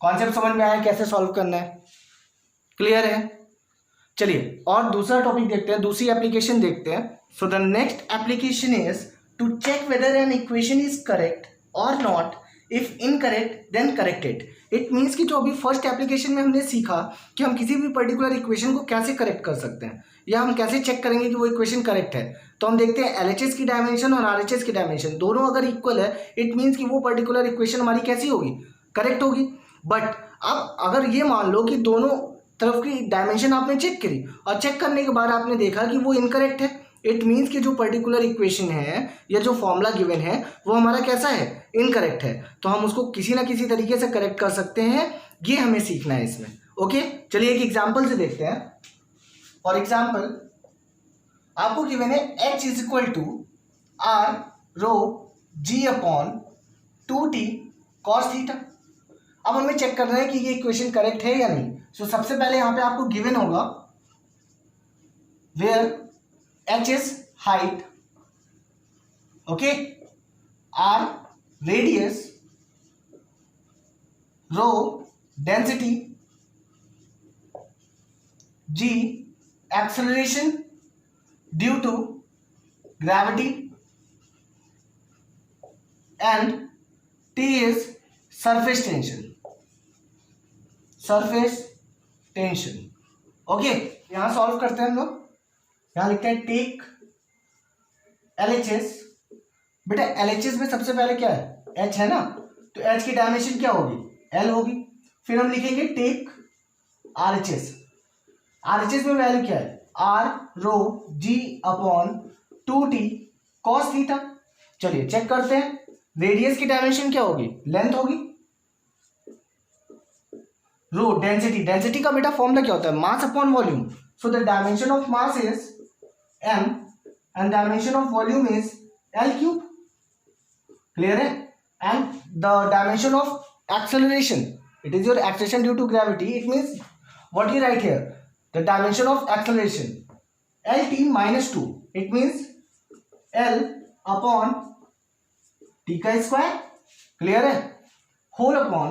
Concept समझ में आया कैसे सॉल्व करना है, क्लियर है। चलिए और दूसरा टॉपिक देखते हैं, दूसरी एप्लीकेशन देखते हैं। So the next application is to check whether an equation is correct और not, if incorrect then correct it. It means कि जो अभी फर्स्ट एप्लीकेशन में हमने सीखा कि हम किसी भी पर्टिकुलर इक्वेशन को कैसे करेक्ट कर सकते हैं, या हम कैसे चेक करेंगे कि वो इक्वेशन करेक्ट है। तो हम देखते हैं LHS की डायमेंशन और RHS की डायमेंशन दोनों अगर इक्वल है, इट मीन्स कि वो पर्टिकुलर इक्वेशन हमारी कैसी होगी, करेक्ट होगी। बट अब अगर ये मान लो कि दोनों तरफ की डायमेंशन आपने चेक करी और चेक करने के बाद आपने देखा कि वो इनकरेक्ट है, इट मीन्स कि जो पर्टिकुलर इक्वेशन है या जो फॉर्मूला गिवन है वो हमारा कैसा है, इनकरेक्ट है। तो हम उसको किसी ना किसी तरीके से करेक्ट कर सकते हैं, ये हमें सीखना है इसमें। ओके चलिए एक एग्जांपल से देखते हैं। फॉर एग्जांपल आपको गिवन है h is equal to r rho g upon 2t cos theta. अब हमें चेक करना है कि ये इक्वेशन करेक्ट है या नहीं। सो सबसे पहले यहां पे आपको गिवन होगा where h is height, okay, r radius, rho density, g acceleration due to gravity, and t is surface tension। surface tension, okay, यहां सॉल्व करते हैं हम लोग। यहां लिखते हैं टेक LHS। बेटा LHS में सबसे पहले क्या है, h है ना, तो h की डायमेंशन क्या होगी, l होगी। फिर हम लिखेंगे टेक RHS। RHS में वैल्यू क्या है, r rho g upon 2t cos theta. चलिए चेक करते हैं, रेडियस की डायमेंशन क्या होगी, लेंथ होगी। रो डेंसिटी, डेंसिटी का बेटा फॉर्मूला क्या होता है, mass upon volume. So the dimension of mass is m and dimension of volume is L cube। clear है। and the dimension of acceleration, it is your acceleration due to gravity। it means what you write here, the dimension of acceleration lt-2, it means L upon t का square. clear है। whole upon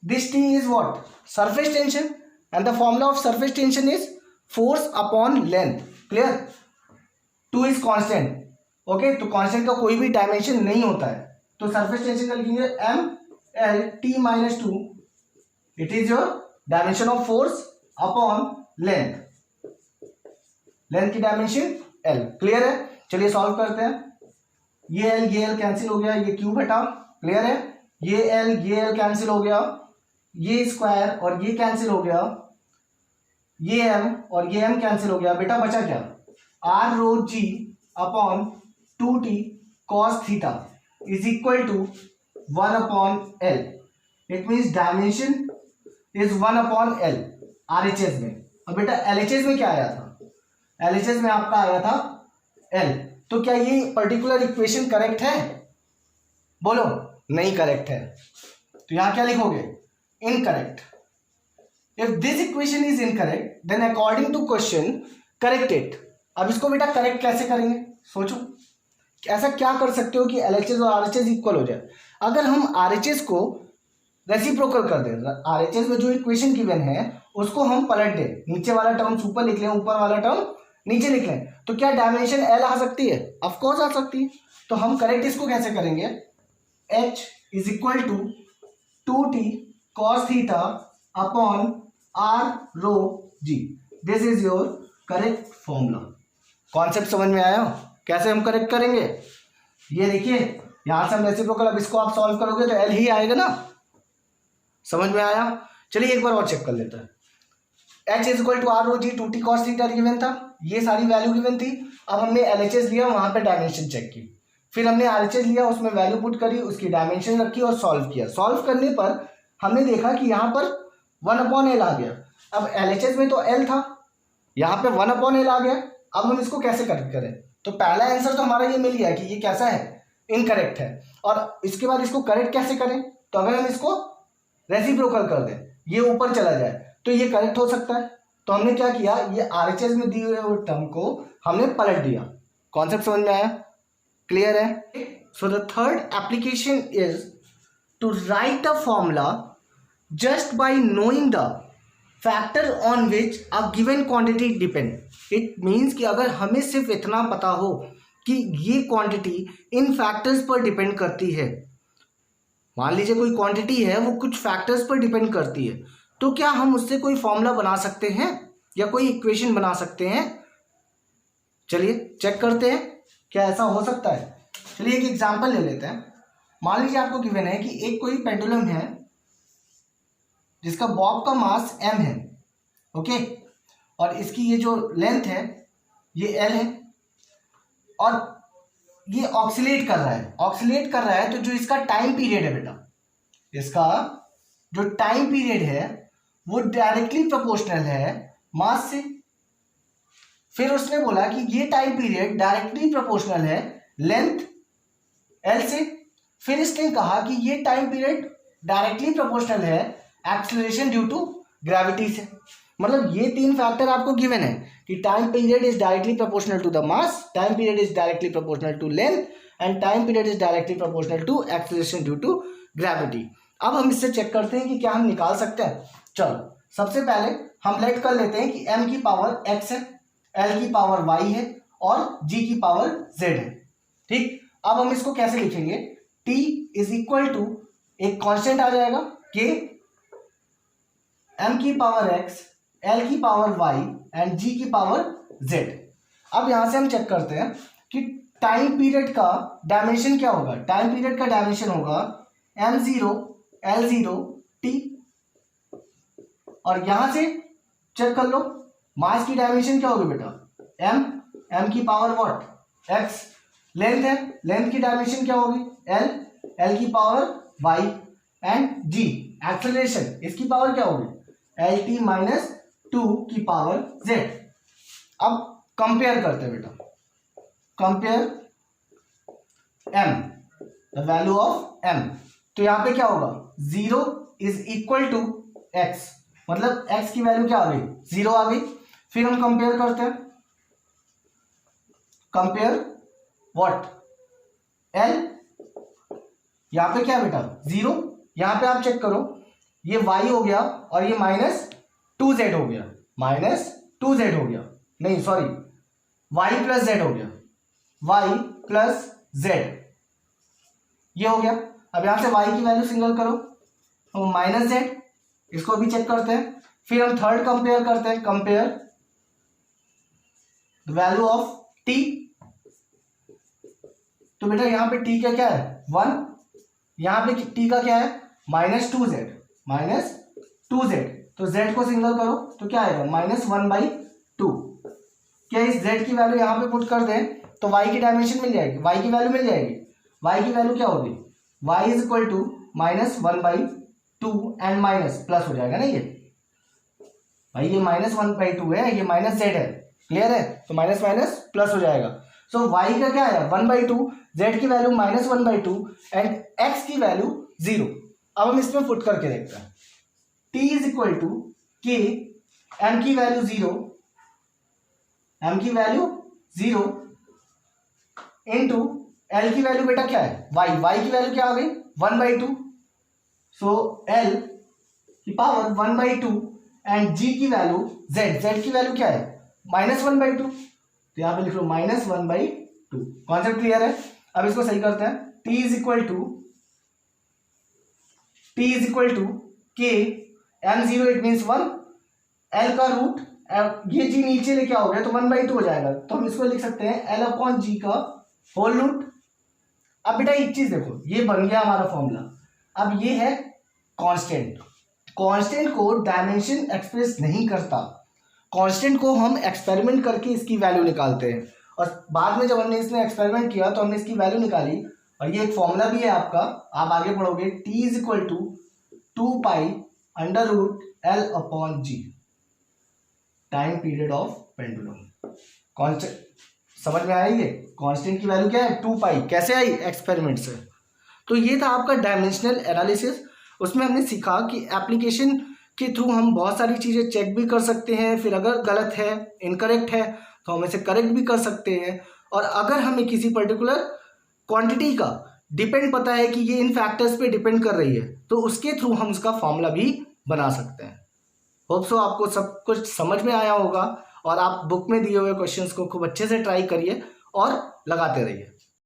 this t is what, surface tension, and the formula of surface tension is force upon length। clear। 2 is constant, okay, तो constant का कोई भी dimension नहीं होता है, तो सरफेस टेंशन का लिखेंगे mlt-2, it is your dimension of force upon length, length की डायमेंशन l। क्लियर है। चलिए सॉल्व करते हैं। ये l कैंसिल हो गया, ये क्यूब हटा, क्लियर है। ये l कैंसिल हो गया, ये स्क्वायर और ये कैंसिल हो गया, ये m और ये m कैंसिल हो गया। बेटा बचा क्या, r rho g upon 2t cos theta is equal to 1 upon l। It means dimension is 1 upon l RHS में। अब बेटा LHS में क्या आया था, LHS में आपका आया था l। तो क्या ये पर्टिकुलर इक्वेशन करेक्ट है, बोलो, नहीं करेक्ट है, तो यहां क्या लिखोगे, incorrect. If this equation is incorrect then according to question correct it. अब इसको बेटा करेक्ट कैसे करेंगे, सोचो ऐसा क्या कर सकते हो कि LHS और RHS इक्वल हो जाए। अगर हम RHS को रेसिप्रोकल कर दें, RHS में जो इक्वेशन गिवन है उसको हम पलट दें, नीचे वाला टर्म ऊपर लिख लें, ऊपर वाला टर्म नीचे लिख लें, तो क्या डायमेंशन L आ सकती है, ऑफ कोर्स आ सकती है। तो हम करेक्ट इसको कैसे करेंगे, H is equal to 2t cos theta upon r rho g। This is your correct formula. Concept समझ में आया? कैसे हम करेक्ट करेंगे? ये देखिए, यहां से हम रेसिप्रोकल, अब इसको आप सॉल्व करोगे तो L ही आएगा ना। समझ में आया? चलिए एक बार और चेक कर लेते हैं। H is equal to R rho G 2t cos theta given था, ये सारी वैल्यू गिवन थी। अब हमने LHS लिया, वहां पे डायमेंशन चेक की, फिर हमने RHS लिया, उसमें वैल्यू पुट करी, उसकी डायमेंशन रखी और सॉल्व किया। सॉल्व करने पर हमने देखा कि यहाँ पर 1/L आ गया। अब LHS में तो L था, यहाँ पे 1/L आ गया। अब हम इसको कैसे करेक्ट करें? तो पहला आंसर तो हमारा ये मिल गया कि ये कैसा है, इनकरेक्ट है। और इसके बाद इसको करेक्ट कैसे करें? तो अगर हम इसको रेसिप्रोकल कर दें, ये ऊपर चला जाए, तो ये करेक्ट हो सकता है। तो हमने क्या किया, ये RHS में दिए हुए टर्म को हमने पलट दिया। कॉन्सेप्ट समझ में आया? क्लियर है? So the third application is to write a formula just by knowing the factor on which a given quantity depend. It means कि अगर हमें सिर्फ इतना पता हो कि ये क्वांटिटी इन फैक्टर्स पर डिपेंड करती है, मान लीजिए कोई क्वांटिटी है वो कुछ फैक्टर्स पर डिपेंड करती है, तो क्या हम उससे कोई फॉर्मूला बना सकते हैं या कोई इक्वेशन बना सकते हैं? चलिए चेक करते हैं क्या ऐसा हो सकता है। चलिए एक एग्जांपल ले लेते हैं। मान लीजिए आपको गिवन है कि एक कोई पेंडुलम है जिसका बॉब का मास m है, ओके, और इसकी ये जो लेंथ है ये l है, और ये ऑक्सीलेट कर रहा है। ऑक्सीलेट कर रहा है तो जो इसका टाइम पीरियड है बेटा, इसका जो टाइम पीरियड है वो डायरेक्टली प्रोपोर्शनल है मास से। फिर उसने बोला कि ये टाइम पीरियड डायरेक्टली प्रोपोर्शनल है लेंथ l से। फिर इसने कहा कि ये टाइम पीरियड डायरेक्टली प्रोपोर्शनल है एक्सेलरेशन ड्यू टू ग्रेविटी से। मतलब ये तीन फैक्टर आपको गिवन है कि time period is directly proportional to the mass, time period is directly proportional to length and time period is directly proportional to acceleration due to gravity. अब हम इससे चेक करते हैं कि क्या हम निकाल सकते हैं। चलो सबसे पहले हम लेट कर लेते हैं कि m की पावर x है, l की पावर y है और g की पावर z है। ठीक, अब हम इसको कैसे लिखेंगे? t इज इक्वल टू एक कांस्टेंट आ जाएगा k, m की पावर x, l की पावर y एंड g की पावर z। अब यहां से हम चेक करते हैं कि टाइम पीरियड का डायमेंशन क्या होगा। टाइम पीरियड का डायमेंशन होगा m0 l0 t, और यहां से चेक कर लो मास की डायमेंशन क्या होगी बेटा, m की पावर व्हाट, x, लेंथ है, लेंथ की डायमेंशन क्या होगी l की power y and g, acceleration इसकी पावर क्या होगी lt माइनस 2 की पावर z। अब कंपेयर करते हैं बेटा, compare m, the value of m। तो यहां पे क्या होगा, 0 इज इक्वल टू x, मतलब x की वैल्यू क्या आ गई, 0 आ गई। फिर हम कंपेयर करते हैं, कंपेयर व्हाट, l, यहां पे क्या बेटा 0, यहां पे आप चेक करो ये y हो गया और ये माइनस 2z हो गया, माइनस 2z हो गया, नहीं सॉरी y प्लस z हो गया, y प्लस z ये हो गया। अब यहां से y की वैल्यू सिंगल करो तो माइनस z, इसको भी चेक करते हैं। फिर हम थर्ड कंपेयर करते हैं, compare the value of t। तो बेटा यहां पे t का क्या है 1, यहां पे t का क्या है माइनस 2z, माइनस 2z, तो z को सिंगल करो तो क्या आएगा -1/2। क्या इस z की वैल्यू यहां पे पुट कर दें तो y की डायमेंशन मिल जाएगी, y की वैल्यू मिल जाएगी। y की वैल्यू क्या होगी, y is equal to -1/2 and minus plus हो जाएगा ना, ये भाई ये -1/2 है, ये माइनस z है, क्लियर है, तो माइनस माइनस प्लस हो जाएगा। सो y का क्या है 1/2, z की वैल्यू -1/2 एंड x की वैल्यू 0। अब हम इसमें पुट करके देखते हैं, t is equal to k, m की वैल्यू 0, m की वैल्यू 0 इंटू l की वैल्यू बेटा क्या है y की वैल्यू क्या आ गई 1/2, सो l की पावर 1/2 एंड g की वैल्यू z की वैल्यू क्या है -1/2, तो यहां पे लिख लो -1/2। कॉन्सेप्ट क्लियर है? अब इसको सही करते हैं, t is equal to T is equal to K, m0 it means 1, L का रूट, ये जी नीचे लेके आओगे तो 1/2 हो जाएगा, तो हम इसको लिख सकते हैं L अपॉन जी का होल रूट। अब बेटा एक चीज देखो, ये बन गया हमारा फॉर्मूला। अब ये है कांस्टेंट, कांस्टेंट को डायमेंशन एक्सप्रेस नहीं करता, कांस्टेंट को हम एक्सपेरिमेंट करके इसकी वैल्यू निकालते हैं, और बाद में जब हमने इसमें एक्सपेरिमेंट किया तो हमने इसकी वैल्यू निकाली, और ये एक फॉर्मूला भी है आपका, आप आगे पढ़ोगे, T is equal to 2 under root L upon G, time period of pendulum. Constant समझ में आई है, कांस्टेंट की वैल्यू क्या है 2 कैसे आई, एक्सपेरिमेंट से। तो ये था आपका डायमेंशनल एनालिसिस। उसमें हमने सीखा कि एप्लीकेशन के थ्रू हम बहुत सारी चीज़ें चेक भी कर सकते हैं, फिर अगर गलत है, इनकरेक्ट है, तो हम इसे करेक्ट भी कर सकते हैं, और अगर हमें किसी पर्टिकुलर क्वांटिटी का डिपेंड पता है कि ये इन फैक्टर्स पे डिपेंड कर रही है, तो उसके थ्रू हम उसका फॉर्मूला भी बना सकते हैं। होप सो आपको सब कुछ समझ में आया होगा, और आप बुक में दिए हुए क्वेश्चंस को खूब अच्छे से ट्राई करिए और लगाते रहिए।